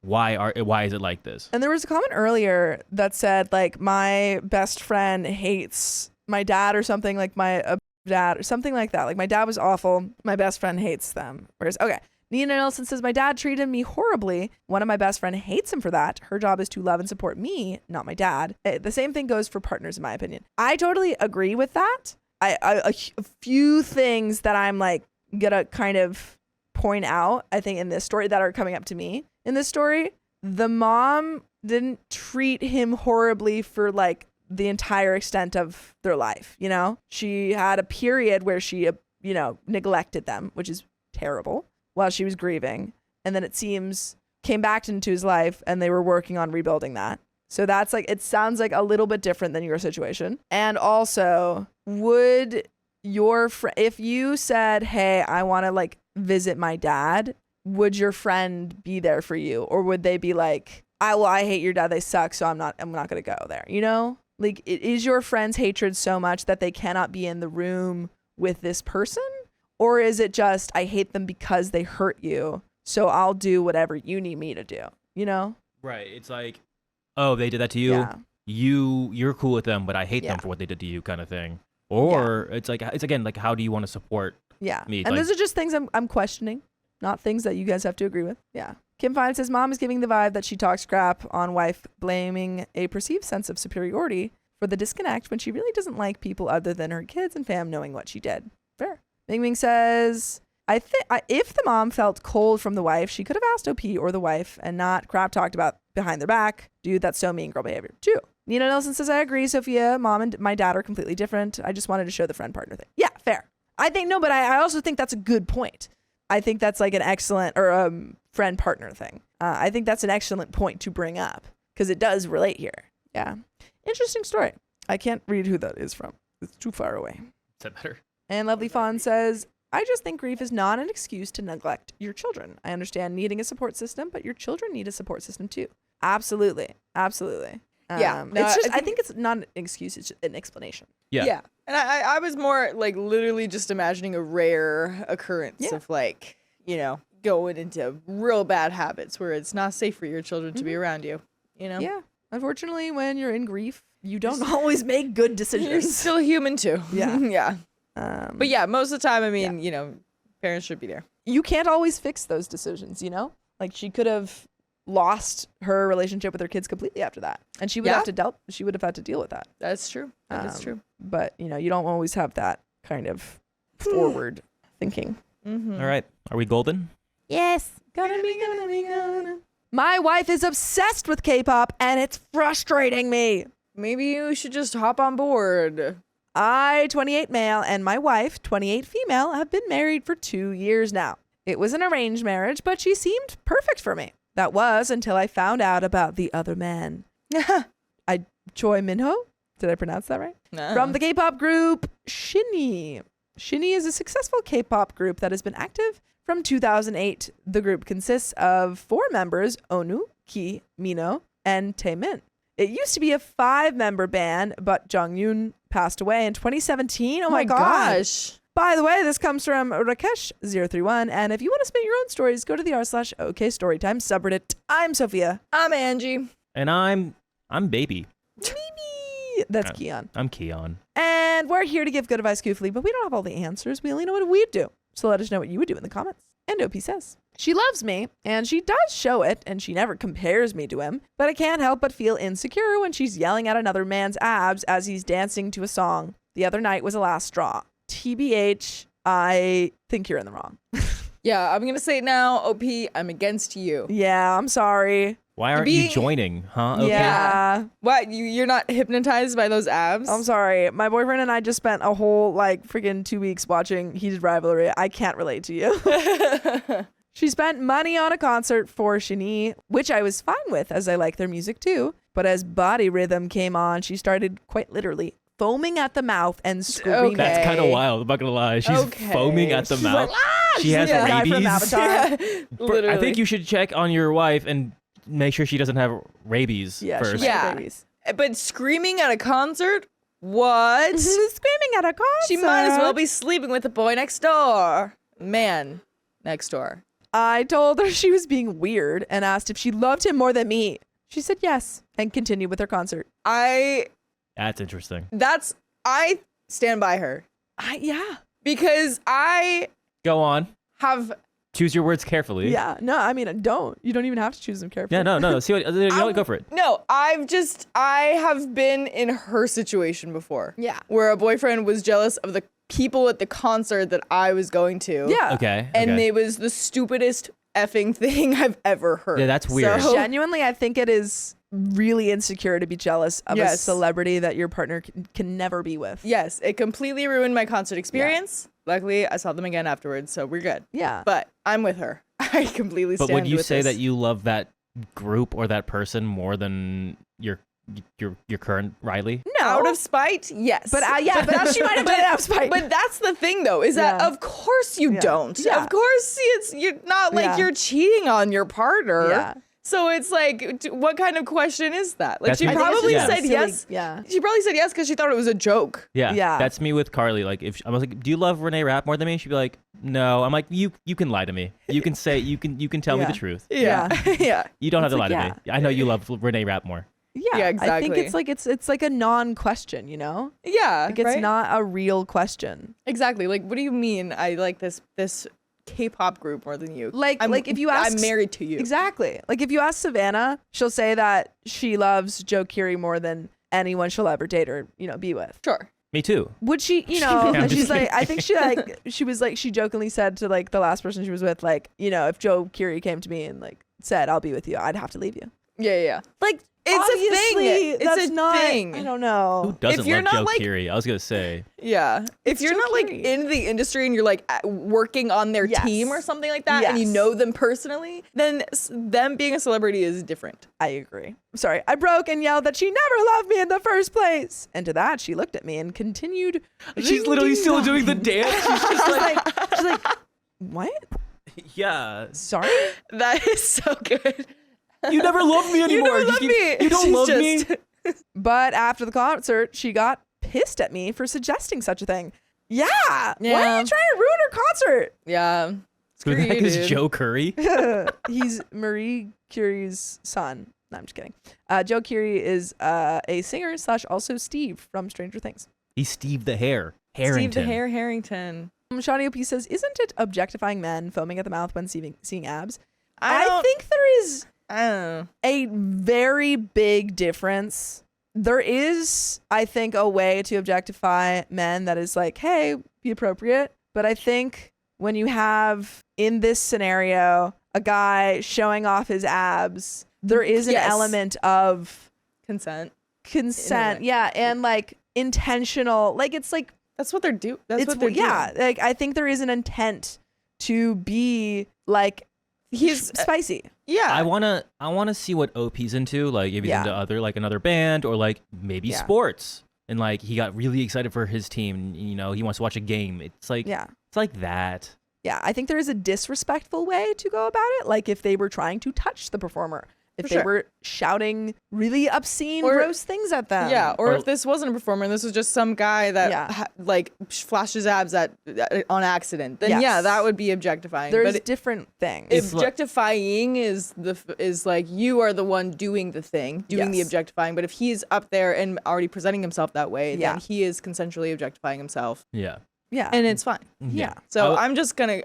why is it like this? And there was a comment earlier that said like, my best friend hates my dad or something, like my dad or something like that. Like, my dad was awful, my best friend hates them. Whereas, okay, Nina Nelson says, my dad treated me horribly. One of my best friend hates him for that. Her job is to love and support me, not my dad. The same thing goes for partners, in my opinion. I totally agree with that. A few things that I'm like gonna kind of point out, I think, in this story that are coming up to me in this story. The mom didn't treat him horribly for like the entire extent of their life. You know, she had a period where she, neglected them, which is terrible, while she was grieving. And then it seems came back into his life and they were working on rebuilding that. So that's like, it sounds like a little bit different than your situation. And also, would your friend, if you said, hey, I want to like visit my dad, would your friend be there for you? Or would they be like, I hate your dad, they suck, so I'm not going to go there, you know? Like, is your friend's hatred so much that they cannot be in the room with this person? Or is it just, I hate them because they hurt you, so I'll do whatever you need me to do, you know? Right. It's like, oh, they did that to you? Yeah. You're cool with them, but I hate them for what they did to you, kind of thing. Or it's like, it's again, like, how do you want to support me? And like, those are just things I'm questioning, not things that you guys have to agree with. Yeah. Kim Fine says, mom is giving the vibe that she talks crap on wife, blaming a perceived sense of superiority for the disconnect when she really doesn't like people other than her kids and fam knowing what she did. Fair. Ming Ming says, I think if the mom felt cold from the wife, she could have asked OP or the wife and not crap talked about behind their back. Dude, that's so mean girl behavior too. Nina Nelson says, I agree, Sophia. Mom and my dad are completely different. I just wanted to show the friend partner thing. Yeah, fair. I think, no, but I also think that's a good point. I think that's like an excellent, or friend partner thing. I think that's an excellent point to bring up because it does relate here. Yeah. Interesting story. I can't read who that is from. It's too far away. Is that better? And Lovely Fawn says, I just think grief is not an excuse to neglect your children. I understand needing a support system, but your children need a support system too. Absolutely. Absolutely. No, it's just, I think it's not an excuse, it's an explanation. Yeah. And I was more like literally just imagining a rare occurrence of like, going into real bad habits where it's not safe for your children to be around you, Yeah. Unfortunately, when you're in grief, you don't always make good decisions. You're still human too. Yeah. Yeah. But yeah, most of the time, I mean, parents should be there. You can't always fix those decisions, Like, she could have lost her relationship with her kids completely after that, and she would have had to deal with that. That's true. That's true. But you don't always have that kind of forward thinking. Mm-hmm. All right, are we golden? Yes. Gonna be. My wife is obsessed with K-pop, and it's frustrating me. Maybe you should just hop on board. I, 28 male, and my wife, 28 female, have been married for 2 years now. It was an arranged marriage, but she seemed perfect for me. That was until I found out about the other man. Choi Minho? Did I pronounce that right? No. From the K-pop group Shinee. Shinee is a successful K-pop group that has been active from 2008. The group consists of 4 members, Onu, Ki, Mino, and Taemin. It used to be a 5-member band, but Jonghyun passed away in 2017. Oh my gosh. By the way, this comes from Rakesh031, and if you want to submit your own stories, go to the r/OK Storytime subreddit. I'm Sophia. I'm Angie. And I'm Baby. Baby. That's Keon. I'm Keon. And we're here to give good advice goofily, but we don't have all the answers. We only know what we'd do. So let us know what you would do in the comments. And OP says, she loves me, and she does show it, and she never compares me to him, but I can't help but feel insecure when she's yelling at another man's abs as he's dancing to a song. The other night was a last straw. TBH, I think you're in the wrong. Yeah, I'm going to say it now. OP, I'm against you. Yeah, I'm sorry. Why aren't you joining? Huh? Okay. Yeah. What? You're not hypnotized by those abs? I'm sorry. My boyfriend and I just spent a whole freaking 2 weeks watching Heated Rivalry. I can't relate to you. She spent money on a concert for Shani, which I was fine with as I like their music too. But as Body Rhythm came on, she started quite literally foaming at the mouth and screaming. Okay. That's kind of wild. I'm not gonna lie. She's foaming at the mouth. She has Guy from rabies. Avatar. Literally. I think you should check on your wife and make sure she doesn't have rabies first. Yeah. But screaming at a concert? What? Screaming at a concert. She might as well be sleeping with the boy next door. Man next door. I told her she was being weird and asked if she loved him more than me. She said yes and continued with her concert. That's interesting. I stand by her. Yeah. Because I Go on. have... Choose your words carefully. Yeah. No, I mean, don't. You don't even have to choose them carefully. Yeah, no. See what you know, go for it. No, I have been in her situation before. Yeah. Where a boyfriend was jealous of the people at the concert that I was going to. Yeah. Okay. And it was the stupidest effing thing I've ever heard. Yeah, that's weird. So, Genuinely, I think it is really insecure to be jealous of a celebrity that your partner can never be with. yes, it completely ruined my concert experience. Luckily, I saw them again afterwards, so we're good. Yeah. But I'm with her. I completely stand But would you with say this. that you love that group or that person more than your current Riley? No. Out of spite, yes. But but she might have done it out of spite. But that's the thing, though, is that of course you don't. Yeah. Of course, you're not like you're cheating on your partner. Yeah. So it's like, what kind of question is that? Like, That's she me- probably Yeah. said Silly. yes. Yeah. She probably said yes because she thought it was a joke. Yeah. Yeah. That's me with Carly. Like, if I was like, "Do you love Renee Rapp more than me?" She'd be like, "No." I'm like, "You can lie to me. You can say you can tell me the truth. Yeah. Yeah. You don't have to lie like, to me. I know you love Renee Rapp more." Yeah, I think exactly. it's like a non-question, you know? Yeah. Like it's right? not a real question. Exactly. Like, what do you mean I like this K-pop group more than you? Like if you ask, I'm married to you. Exactly. Like if you ask Savannah, she'll say that she loves Joe Curie more than anyone she'll ever date or, be with. Sure. Me too. Would she, I'm and just she's like, I think she jokingly said to like the last person she was with, like, if Joe Curie came to me and like said, I'll be with you, I'd have to leave you. Yeah. Like, It's a obviously, thing. That's It's a not, thing. I don't know. Who doesn't If you're love not, Joe like- Curie? I was gonna say. Yeah. If you're Joe not like Curie. in the industry and you're like working on their Yes. team or something like that and you Yes. know them personally, then them being a celebrity is different. I agree. Sorry, I broke and yelled that she never loved me in the first place. And to that, she looked at me and continued. She's literally still doing the dance. She's just like, she's like, what? yeah. Sorry? That is so good. You never loved me anymore. You never loved me. You don't She's love me. just- But after the concert, she got pissed at me for suggesting such a thing. Yeah. Why Yeah. are you trying to ruin her concert? Yeah. Who Screw the heck you, is dude. Joe Curry? He's Marie Curie's son. No, I'm just kidding. Joe Curie is a singer / also Steve from Stranger Things. He's Steve the Hair. Harrington. Steve the Hair Harrington. Shawnee OP says, isn't it objectifying men foaming at the mouth when seeing abs? I I think there is I don't know. a very big difference. There is, I think, a way to objectify men that is like, hey, be appropriate. But I think when you have, in this scenario, a guy showing off his abs, there is an Yes. element of Consent. consent. Yeah. And like intentional, like it's like, That's what they're doing. That's it's, what they're yeah. doing. Like I think there is an intent to be like, He's spicy. yeah. I wanna see what OP's into. Like if he's Yeah. into other like another band or like maybe Yeah. sports. And like he got really excited for his team. He wants to watch a game. It's like Yeah. it's like that. Yeah, I think there is a disrespectful way to go about it. Like if they were trying to touch the performer, if For they sure. were shouting really obscene, Or- gross things at them. Yeah, or Or- if this wasn't a performer and this was just some guy that Yeah. like flashes abs on accident, then Yes. yeah, that would be objectifying. There's but different things. It's like- objectifying is like you are the one doing the thing, doing the Yes. objectifying. But if he's up there and already presenting himself that way, Yeah. then he is consensually objectifying himself, Yeah. yeah. and it's fine. yeah. So I- I'm just gonna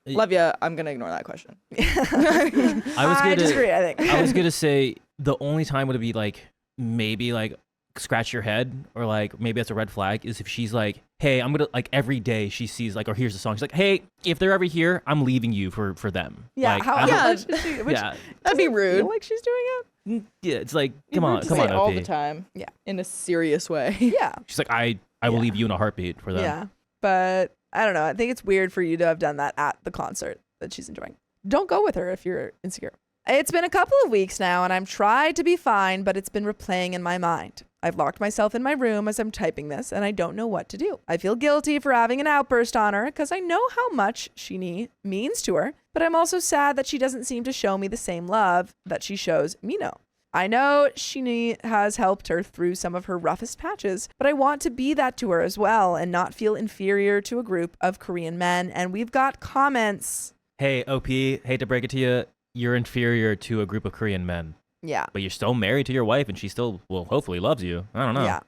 love you. I'm gonna ignore that question. I disagree, I think. I was gonna say the only time would be like maybe like scratch your head or like maybe that's a red flag is if she's like, hey, I'm gonna like every day she sees like or hears a song, she's like, hey, if they're ever here, I'm leaving you for them. Yeah, like, that'd be rude. Feel like she's doing it. Yeah, it's like come on, say OP. all the time. Yeah, in a serious way. Yeah, she's like, I will leave you in a heartbeat for them. Yeah, but I don't know. I think it's weird for you to have done that at the concert that she's enjoying. Don't go with her if you're insecure. It's been a couple of weeks now, and I'm tried to be fine, but it's been replaying in my mind. I've locked myself in my room as I'm typing this, and I don't know what to do. I feel guilty for having an outburst on her because I know how much she means to her, but I'm also sad that she doesn't seem to show me the same love that she shows Mino. I know she has helped her through some of her roughest patches, but I want to be that to her as well and not feel inferior to a group of Korean men. And we've got comments. Hey, OP, hate to break it to you. You're inferior to a group of Korean men. Yeah. But you're still married to your wife and she still, well, hopefully loves you. I don't know. Yeah.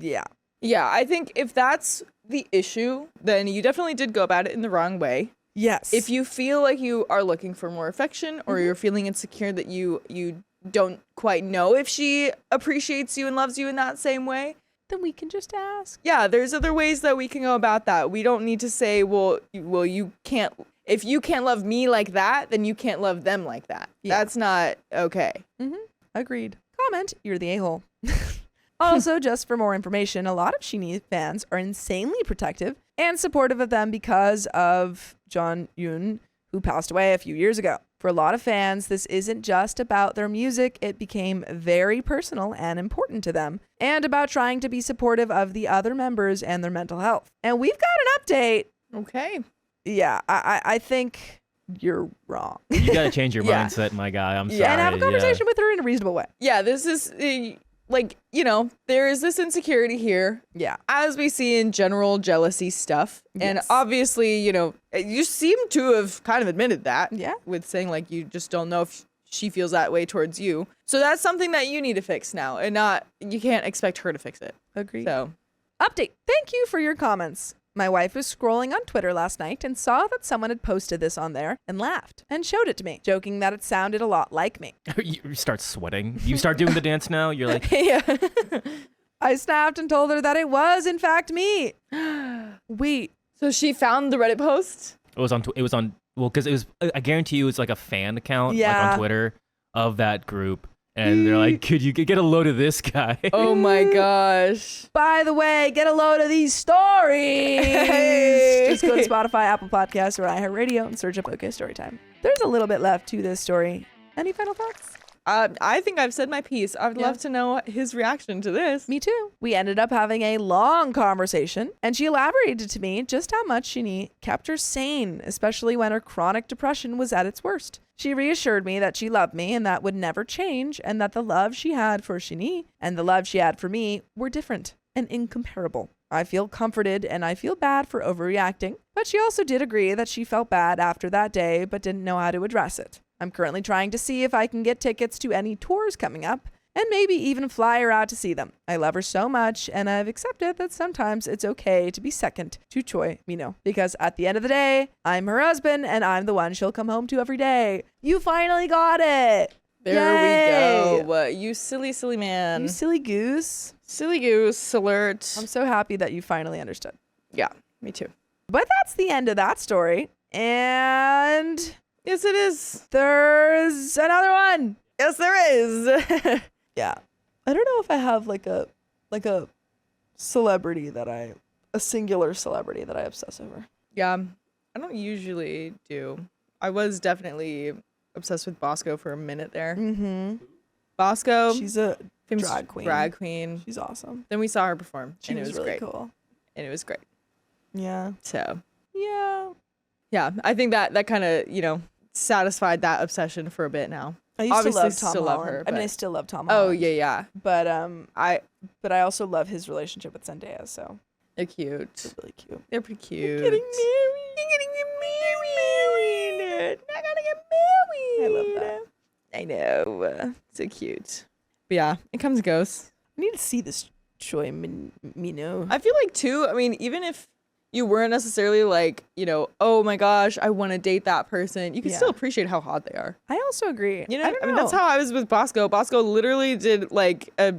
Yeah. Yeah, I think if that's the issue, then you definitely did go about it in the wrong way. Yes. If you feel like you are looking for more affection or you're feeling insecure that you don't quite know if she appreciates you and loves you in that same way, then we can just ask. Yeah, there's other ways that we can go about that. We don't need to say, well, you can't. If you can't love me like that, then you can't love them like that. Yeah. That's not okay. Agreed. Comment, you're the a-hole. Also, just for more information, a lot of Shinee fans are insanely protective and supportive of them because of John Yoon, who passed away a few years ago. For a lot of fans, this isn't just about their music. It became very personal and important to them, and about trying to be supportive of the other members and their mental health. And we've got an update. Okay. Yeah, I think you're wrong. You got to change your mindset, my guy. I'm sorry. And have a conversation with her in a reasonable way. Yeah, this is, there is this insecurity here. Yeah. As we see in general jealousy stuff. Yes. And obviously, you seem to have kind of admitted that. Yeah. With saying, like, you just don't know if she feels that way towards you. So that's something that you need to fix now. And you can't expect her to fix it. Agreed. So. Update. Thank you for your comments. My wife was scrolling on Twitter last night and saw that someone had posted this on there and laughed and showed it to me, joking that it sounded a lot like me. You start sweating. You start doing the dance now. You're like, yeah. I snapped and told her that it was, in fact, me. Wait. So she found the Reddit post? It was on, well, because it was, I guarantee you it's like a fan account like on Twitter of that group. And they're like, could you get a load of this guy? Oh my gosh. By the way, get a load of these stories. Just go to Spotify, Apple Podcasts, or iHeartRadio and search up OK Storytime. There's a little bit left to this story. Any final thoughts? I think I've said my piece. I would love to know his reaction to this. Me too. We ended up having a long conversation, and she elaborated to me just how much Shinee kept her sane, especially when her chronic depression was at its worst. She reassured me that she loved me and that would never change, and that the love she had for Shinee and the love she had for me were different and incomparable. I feel comforted and I feel bad for overreacting, but she also did agree that she felt bad after that day but didn't know how to address it. I'm currently trying to see if I can get tickets to any tours coming up and maybe even fly her out to see them. I love her so much, and I've accepted that sometimes it's okay to be second to Choi Mino, because at the end of the day, I'm her husband and I'm the one she'll come home to every day. You finally got it. There we go. You silly, silly man. You silly goose. Silly goose alert. I'm so happy that you finally understood. Yeah, me too. But that's the end of that story. And yes, it is. There's another one. Yes, there is. Yeah. I don't know if I have like a celebrity a singular celebrity that I obsess over. Yeah, I don't usually do. I was definitely obsessed with Bosco for a minute there. Mm-hmm. Bosco. She's a drag queen. Drag queen. She's awesome. Then we saw her perform. She was really great. Cool. And it was great. Yeah. So. Yeah. Yeah, I think that kind of, satisfied that obsession for a bit now. I used to love Tom Holland. I still love Tom Holland. Oh, yeah. But I also love his relationship with Zendaya, so. They're cute. They're really cute. They're pretty cute. You're getting married. I gotta get married. I love that. I know. So cute. But yeah, it comes and goes. I need to see this Choi Mino. I feel like, too, even if you weren't necessarily like, oh my gosh, I want to date that person, you can still appreciate how hot they are. I also agree. I mean, that's how I was with Bosco. Bosco literally did like a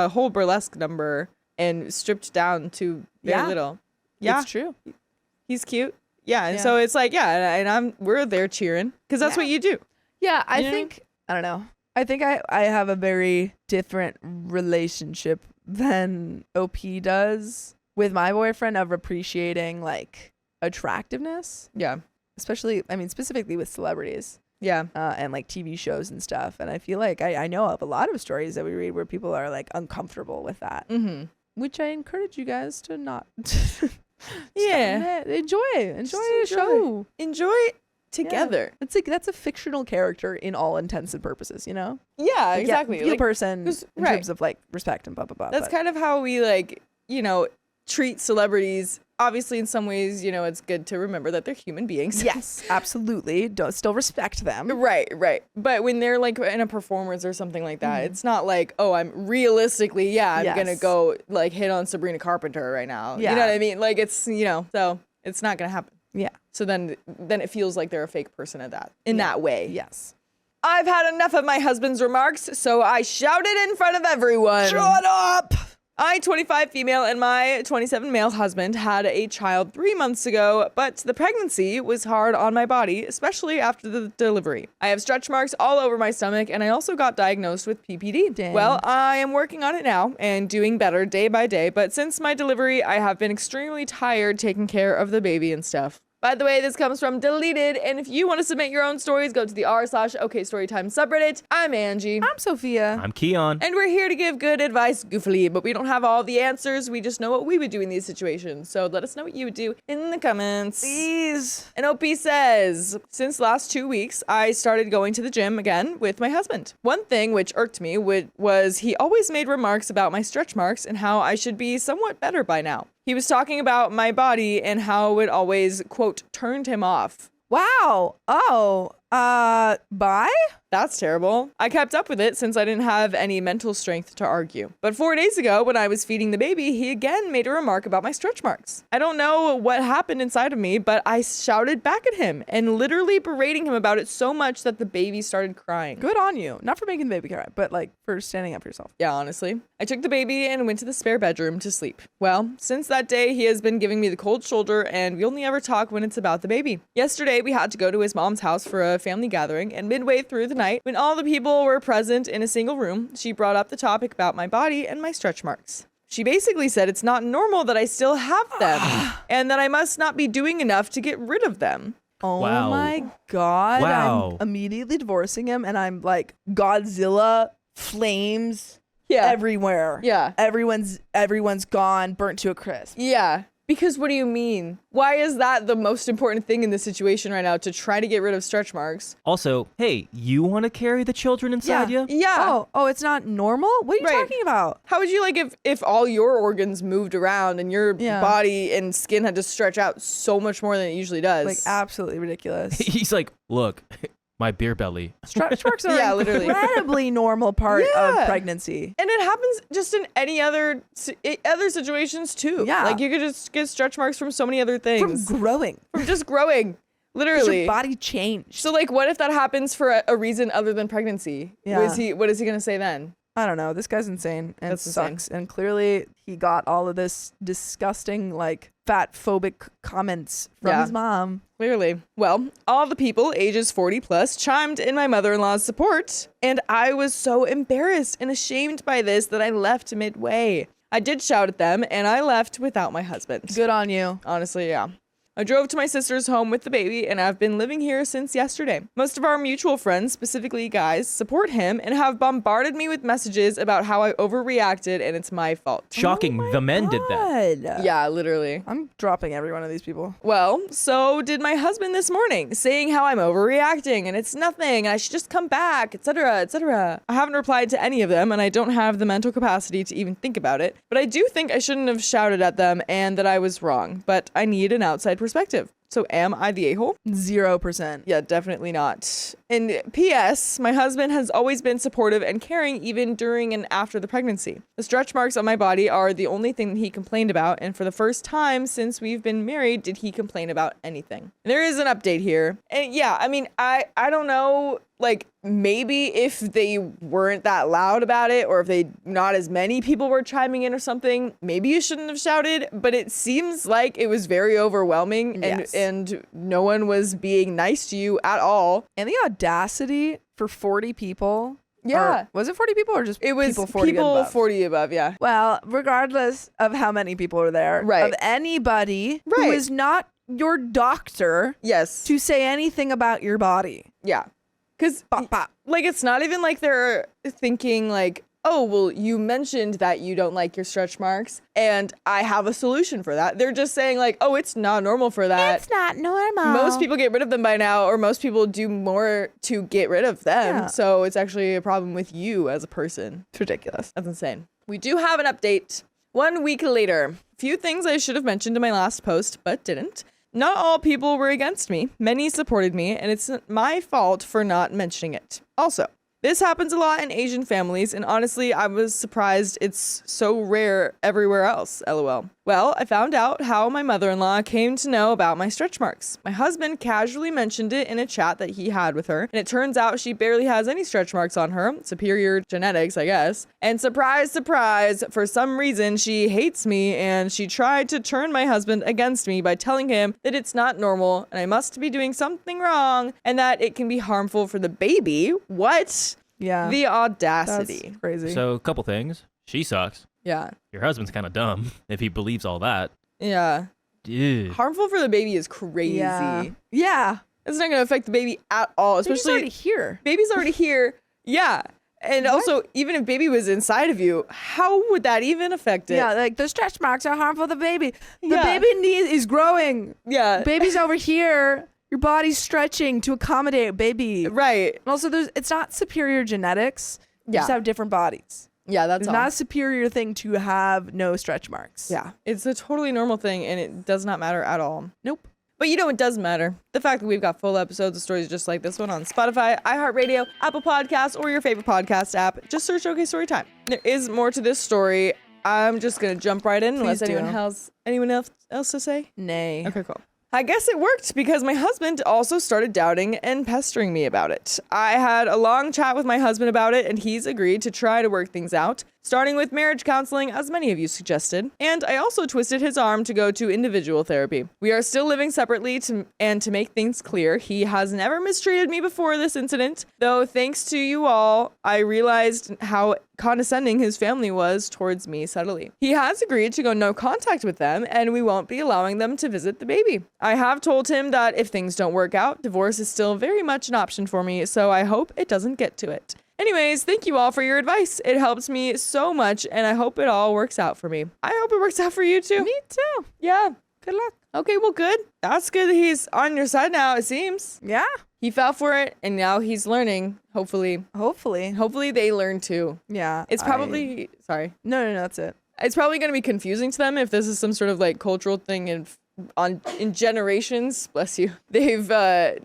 whole burlesque number and stripped down to very little. Yeah, it's true. He's cute. Yeah, and so it's like, and we're there cheering because that's what you do. Yeah, I think I don't know. I think I have a very different relationship than OP does with my boyfriend of appreciating like attractiveness. Yeah. Especially, I mean, specifically with celebrities. Yeah. And like TV shows and stuff. And I feel like I know of a lot of stories that we read where people are like uncomfortable with that. Mm-hmm. Which I encourage you guys to not. Enjoy the show. Enjoy it together. It's like that's a fictional character in all intents and purposes, you know? Yeah, like, exactly. Real person in terms of like respect and blah blah blah. That's kind of how we like, treat celebrities. Obviously, in some ways, it's good to remember that they're human beings. Yes, absolutely. Still respect them. Right. But when they're like in a performance or something like that, it's not like, oh, I'm realistically, I'm going to go like hit on Sabrina Carpenter right now. Yeah. You know what I mean? Like it's, so it's not going to happen. Yeah. So then it feels like they're a fake person at that, in that way. Yes. I've had enough of my husband's remarks, so I shouted in front of everyone. Shut up! I, 25 female, and my 27 male husband had a child 3 months ago, but the pregnancy was hard on my body, especially after the delivery. I have stretch marks all over my stomach, and I also got diagnosed with PPD. Dang. Well, I am working on it now and doing better day by day, but since my delivery, I have been extremely tired taking care of the baby and stuff. By the way, this comes from Deleted, and if you want to submit your own stories, go to the r/OKStorytime subreddit. I'm Angie. I'm Sophia. I'm Keon. And we're here to give good advice goofily, but we don't have all the answers. We just know what we would do in these situations. So let us know what you would do in the comments. Please. And OP says, since last 2 weeks, I started going to the gym again with my husband. One thing which irked me was he always made remarks about my stretch marks and how I should be somewhat better by now. He was talking about my body and how it always, quote, turned him off. Wow. Oh, bye? That's terrible. I kept up with it since I didn't have any mental strength to argue. But 4 days ago, when I was feeding the baby, he again made a remark about my stretch marks. I don't know what happened inside of me, but I shouted back at him and literally berating him about it so much that the baby started crying. Good on you. Not for making the baby cry, but like for standing up for yourself. Yeah, honestly. I took the baby and went to the spare bedroom to sleep. Well, since that day, he has been giving me the cold shoulder, and we only ever talk when it's about the baby. Yesterday, we had to go to his mom's house for a family gathering, and midway through the night, when all the people were present in a single room, she brought up the topic about my body and my stretch marks. She basically said it's not normal that I still have them and that I must not be doing enough to get rid of them. Oh Wow. my God. Wow. I'm immediately divorcing him, and I'm like Godzilla flames Yeah. everywhere. Yeah. Everyone's gone, burnt to a crisp. Yeah. Because what do you mean? Why is that the most important thing in this situation right now, to try to get rid of stretch marks? Also, hey, you want to carry the children inside you? Yeah. Oh, it's not normal? What are you Right. talking about? How would you like if all your organs moved around and your body and skin had to stretch out so much more than it usually does? Like absolutely ridiculous. He's like, look, my beer belly. Stretch marks are an literally. incredibly normal part Yeah. of pregnancy. And it happens just in any other situations too. Yeah. Like you could just get stretch marks from so many other things. From growing. From just growing. 'Cause Literally. your body changed. So like what if that happens for a reason other than pregnancy? Yeah. What is he gonna say then? I don't know. This guy's insane and That's insane. sucks. And clearly he got all of this disgusting, like, fat phobic comments from his mom. Clearly. Well, all the people ages 40 plus chimed in my mother-in-law's support, and I was so embarrassed and ashamed by this that I left midway. I did shout at them, and I left without my husband. Good on you. Honestly, yeah. I drove to my sister's home with the baby, and I've been living here since yesterday. Most of our mutual friends, specifically guys, support him and have bombarded me with messages about how I overreacted and it's my fault. Shocking, the men did that. God. Yeah, literally. I'm dropping every one of these people. Well, so did my husband this morning, saying how I'm overreacting and it's nothing and I should just come back, etc., etc. I haven't replied to any of them and I don't have the mental capacity to even think about it, but I do think I shouldn't have shouted at them and that I was wrong, but I need an outside perspective. So am I the a-hole? 0%. Yeah, definitely not. And P.S., my husband has always been supportive and caring even during and after the pregnancy. The stretch marks on my body are the only thing that he complained about, and for the first time since we've been married did he complain about anything. And there is an update here. And yeah, I mean, I don't know like maybe if they weren't that loud about it, or if not as many people were chiming in or something, maybe you shouldn't have shouted, but it seems like it was very overwhelming and no one was being nice to you at all. And the audacity for 40 people. Yeah. Was it 40 people or just it was people 40 people above? 40 above, yeah. Well, regardless of how many people are there, right. of anybody who is not your doctor yes. to say anything about your body. Yeah. Because, like, it's not even like they're thinking, like, oh, well, you mentioned that you don't like your stretch marks, and I have a solution for that. They're just saying, like, oh, it's not normal for that. It's not normal. Most people get rid of them by now, or most people do more to get rid of them. Yeah. So it's actually a problem with you as a person. It's ridiculous. That's insane. We do have an update. 1 week later. Few things I should have mentioned in my last post, but didn't. Not all people were against me. Many supported me, and it's my fault for not mentioning it. Also, this happens a lot in Asian families, and honestly, I was surprised it's so rare everywhere else, lol. Well, I found out how my mother-in-law came to know about my stretch marks. My husband casually mentioned it in a chat that he had with her, and it turns out she barely has any stretch marks on her. Superior genetics, I guess. And surprise, surprise, for some reason, she hates me, and she tried to turn my husband against me by telling him that it's not normal, and I must be doing something wrong, and that it can be harmful for the baby. What? Yeah. The audacity. That's crazy. So a couple things. She sucks. Yeah. Your husband's kind of dumb if he believes all that. Yeah. Dude. Harmful for the baby is crazy. Yeah. It's not going to affect the baby at all. Especially baby's already here. Baby's already here. Yeah. And also, even if baby was inside of you, how would that even affect it? Yeah, like the stretch marks are harmful to the baby. The baby is growing. Yeah. Baby's over here. Your body's stretching to accommodate baby. Right. And also, it's not superior genetics. You just have different bodies. Yeah, that's It's not a superior thing to have no stretch marks. Yeah. It's a totally normal thing, and it does not matter at all. Nope. But you know what does matter? The fact that we've got full episodes of stories just like this one on Spotify, iHeartRadio, Apple Podcasts, or your favorite podcast app. Just search OK Storytime. There is more to this story. I'm just going to jump right in unless anyone has anyone else to say? Nay. Okay, cool. I guess it worked because my husband also started doubting and pestering me about it. I had a long chat with my husband about it, and he's agreed to try to work things out, starting with marriage counseling, as many of you suggested. And I also twisted his arm to go to individual therapy. We are still living separately, to make things clear, he has never mistreated me before this incident, though thanks to you all, I realized how condescending his family was towards me subtly. He has agreed to go no contact with them, and we won't be allowing them to visit the baby. I have told him that if things don't work out, divorce is still very much an option for me, so I hope it doesn't get to it. Anyways, thank you all for your advice. It helps me so much, and I hope it all works out for me. I hope it works out for you too. Me too. Yeah. Good luck. Okay, well, good. That's good that he's on your side now, it seems. Yeah. He fell for it, and now he's learning, hopefully. Hopefully they learn too. Yeah. It's probably... Sorry. No, that's it. It's probably going to be confusing to them if this is some sort of like cultural thing in generations, bless you, they've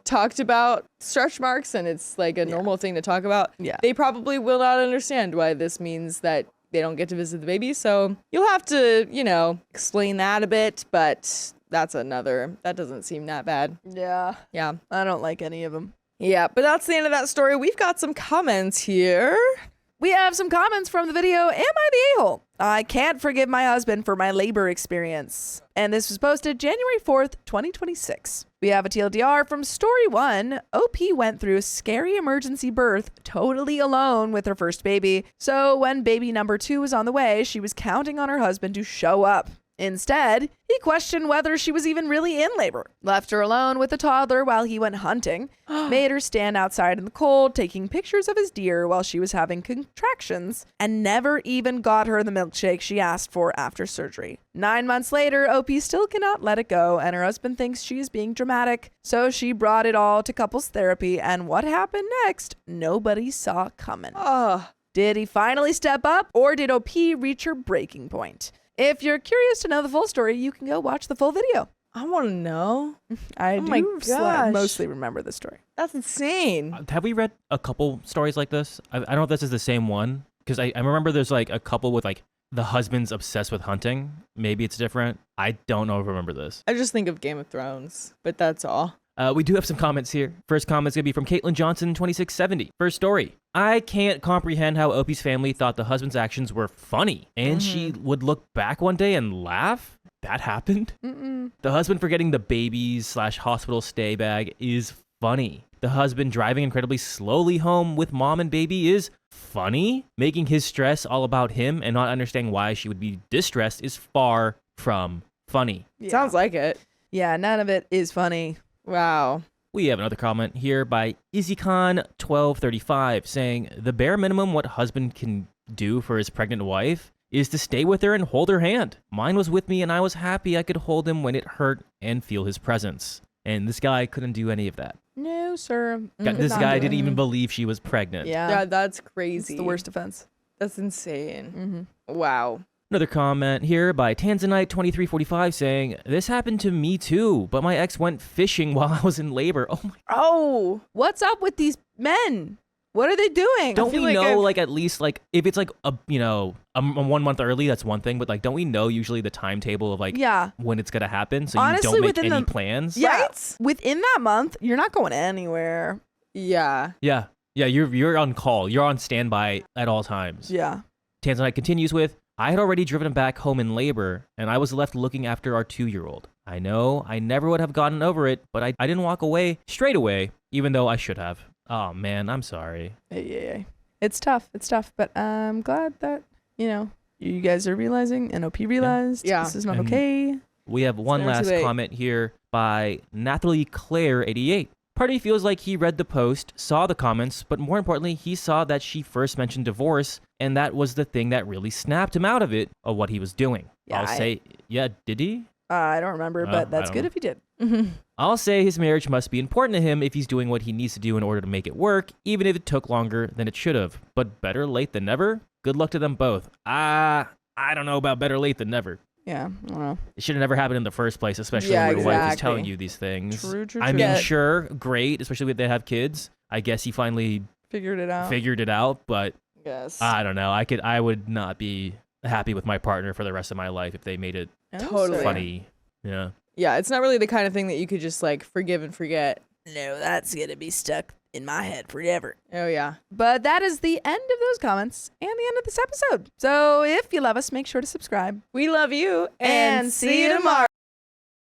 talked about stretch marks and it's like a normal thing to talk about. Yeah. They probably will not understand why this means that they don't get to visit the baby. So you'll have to, explain that a bit, but that doesn't seem that bad. Yeah. Yeah. I don't like any of them. Yeah, but that's the end of that story. We've got some comments here. We have some comments from the video, Am I the A-hole? I can't forgive my husband for my labor experience. And this was posted January 4th, 2026. We have a TLDR from Story 1. OP went through a scary emergency birth totally alone with her first baby. So when baby number 2 was on the way, she was counting on her husband to show up. Instead, he questioned whether she was even really in labor, left her alone with the toddler while he went hunting, made her stand outside in the cold, taking pictures of his deer while she was having contractions, and never even got her the milkshake she asked for after surgery. 9 months later, OP still cannot let it go, and her husband thinks she's being dramatic, so she brought it all to couples therapy, and what happened next, nobody saw coming. Did he finally step up, or did OP reach her breaking point? If you're curious to know the full story, you can go watch the full video. I want to know. I my gosh. mostly remember the story. That's insane. Have we read a couple stories like this? I don't know if this is the same one, because I remember there's like a couple with like the husband's obsessed with hunting. Maybe it's different. I don't know if I remember this. I just think of Game of Thrones, but that's all. We do have some comments here. First comment's going to be from Caitlin Johnson, 2670. First story. I can't comprehend how Opie's family thought the husband's actions were funny, and she would look back one day and laugh. That happened? The husband forgetting the babies/hospital stay bag is funny. The husband driving incredibly slowly home with mom and baby is funny. Making his stress all about him and not understanding why she would be distressed is far from funny. Yeah. Sounds like it. Yeah, none of it is funny. Wow. We have another comment here by IzzyCon1235 saying, the bare minimum what husband can do for his pregnant wife is to stay with her and hold her hand. Mine was with me and I was happy I could hold him when it hurt and feel his presence. And this guy couldn't do any of that. No, sir. This guy didn't even believe she was pregnant. Yeah, that's crazy. It's the worst offense. That's insane. Wow. Another comment here by Tanzanite2345 saying, this happened to me too, but my ex went fishing while I was in labor. Oh, what's up with these men? What are they doing? Don't we know, like, at least, like, if it's, like, a 1 month early, that's one thing. But, like, don't we know usually the timetable of, like, when it's going to happen? So honestly, you don't make any plans? Yeah. Right? Within that month, you're not going anywhere. Yeah. Yeah. Yeah, you're on call. You're on standby at all times. Yeah. Tanzanite continues with, I had already driven him back home in labor, and I was left looking after our 2-year-old. I know I never would have gotten over it, but I didn't walk away straight away, even though I should have. Oh, man, I'm sorry. Yeah. It's tough. But I'm glad that, you guys are realizing, NOP realized this is not okay. We have one last comment here by Nathalie Claire 88. Party feels like he read the post, saw the comments, but more importantly, he saw that she first mentioned divorce, and that was the thing that really snapped him out of it, of what he was doing. Yeah, did he? I don't remember, but that's good if he did. I'll say his marriage must be important to him if he's doing what he needs to do in order to make it work, even if it took longer than it should have. But better late than never? Good luck to them both. I don't know about better late than never. Yeah, I don't know. It should have never happened in the first place, especially when your wife is telling you these things. True. I mean, sure, great, especially if they have kids. I guess he finally figured it out, but yes. I don't know. I would not be happy with my partner for the rest of my life if they made it funny. Yeah. Yeah, it's not really the kind of thing that you could just like forgive and forget. No, that's gonna be stuck in my head forever. Oh yeah. But that is the end of those comments and the end of this episode. So if you love us, make sure to subscribe. We love you and see you tomorrow.